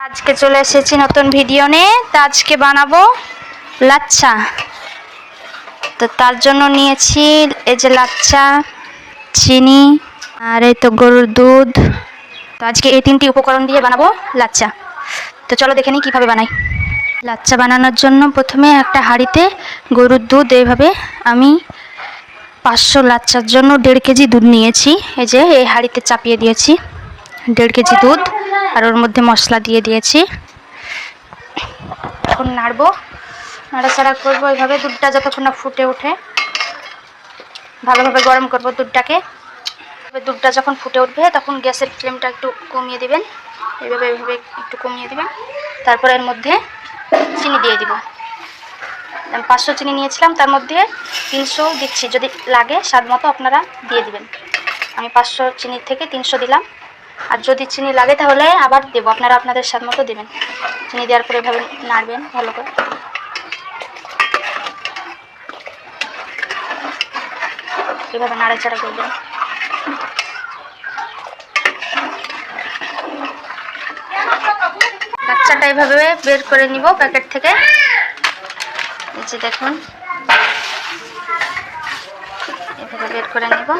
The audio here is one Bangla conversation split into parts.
আজকে চলে এসেছি নতুন ভিডিও নিয়ে। তো আজকে বানাবো লাচ্ছা। তো তার জন্য নিয়েছি এই যে লাচ্ছা, চিনি আর এই তো গরুর দুধ। তো আজকে এই তিনটি উপকরণ দিয়ে বানাবো লাচ্ছা। তো চলো দেখে নিই কীভাবে বানাই। লাচ্ছা বানানোর জন্য প্রথমে একটা হাঁড়িতে গরুর দুধ এইভাবে আমি 500 লাচ্চার জন্য 1.5 কেজি দুধ নিয়েছি। এই যে এই হাঁড়িতে চাপিয়ে দিয়েছি 1.5 কেজি দুধ, আর ওর মধ্যে মশলা দিয়ে দিয়েছি। এখন নাড়বো, নাড়াচাড়া করবো এইভাবে দুধটা যতক্ষণ না ফুটে ওঠে। ভালোভাবে গরম করবো দুধটাকে। দুধটা যখন ফুটে উঠবে তখন গ্যাসের ফ্লেমটা একটু কমিয়ে দিবেন, এইভাবে একটু কমিয়ে দিবেন। তারপর এর মধ্যে চিনি দিয়ে দিব। 500 চিনি নিয়েছিলাম, তার মধ্যে 300 দিচ্ছি, যদি লাগে স্বাদ মতো আপনারা দিয়ে দিবেন। আমি 500 চিনির থেকে 300 দিলাম, আর যদি চিনি লাগে তাহলে আবার দেবো, আপনারা আপনাদের স্বাদ মতো দেবেন। চিনি দেওয়ার পরে এভাবে নাড়বেন ভালো করে। এভাবে নাড়াচাড়া করবেন। লাচ্চাটা এইভাবে বের করে নিব প্যাকেট থেকে। এই যে দেখুন, এভাবে বের করে নিব।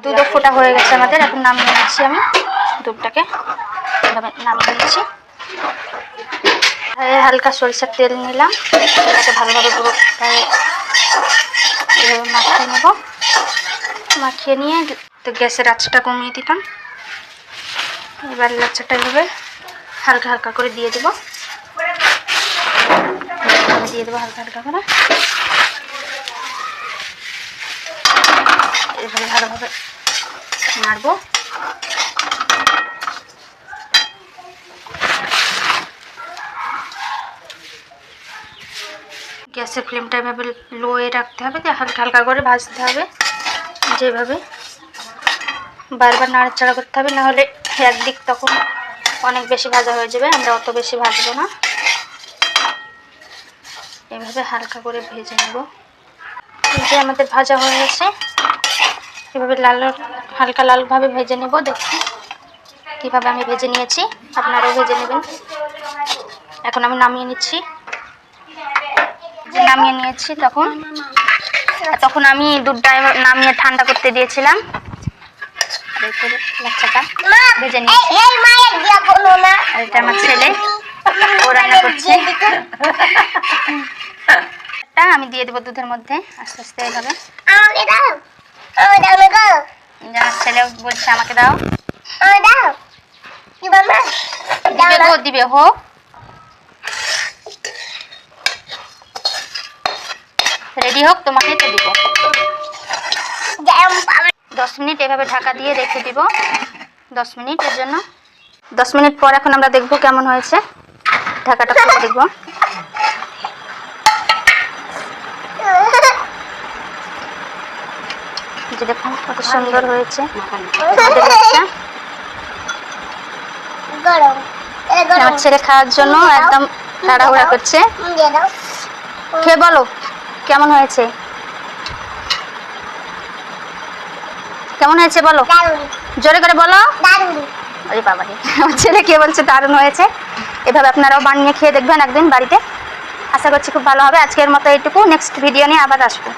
দুধও ফোটা হয়ে গেছে আমাদের। এখন নামিয়ে নিচ্ছি আমি দুধটাকে, এভাবে নামিয়ে নিচ্ছি। হালকা সরিষার তেল নিলাম, এটাকে ভালোভাবে পুরো এভাবে মাখিয়ে নেব। মাখিয়ে নিয়ে তো গ্যাসের আঁচটা কমিয়ে দিলাম। এবার লাচ্চাটা এভাবে হালকা হালকা করে দিয়ে দেবো, হালকা হালকা করে। এভাবে ভালোভাবে নাড়বো। গ্যাসের ফ্লেমটা এভাবে লোয়ে রাখতে হবে, হালকা হালকা করে ভাজতে হবে। যেভাবে বারবার নাড়াচাড়া করতে হবে, নাহলে একদিক তখন অনেক বেশি ভাজা হয়ে যাবে। আমরা অত বেশি ভাজবো না, এভাবে হালকা করে ভেজে নেব। এই যে আমাদের ভাজা হয়ে গেছে, এভাবে হালকা লালভাবে ভেজে নেব। দেখুন কীভাবে আমি ভেজে নিয়েছি, আপনারাও ভেজে নেবেন। এখন আমি নামিয়ে নিচ্ছি। নামিয়ে নিয়েছি তখন আমি দুধটা নামিয়ে ঠান্ডা করতে দিয়েছিলাম। লাচ্চাটা ভেজে নিয়েছি। এটা আমার ছেলে, ও রান্না করছে। আমি দিয়ে দেবো দুধের মধ্যে আস্তে আস্তে এইভাবে। আমার ছেলে বলছে আমাকে দাও। দিবে হো। রেডি হোক, তোমাকে তো দিব। 10 মিনিট এভাবে ঢাকা দিয়ে রেখে দিব, 10 মিনিটের জন্য। 10 মিনিট পর এখন আমরা দেখবো কেমন হয়েছে। ঢাকাটা খুলে দেখব। যে দেখুন কত সুন্দর হয়েছে। আমার ছেলে খাওয়ার জন্য একদম তাড়াহুড়া করছে। খেয়ে বলো কেমন হয়েছে, কেমন হয়েছে বলো, জোরে করে বলো। আরে বাবা রে, আমার ছেলে কে বলছে দারুণ হয়েছে। এভাবে আপনারাও বানিয়ে খেয়ে দেখবেন একদিন বাড়িতে। আশা করছি খুব ভালো হবে। আজকের মতো এইটুকু, নেক্সট ভিডিও নিয়ে আবার আসবো।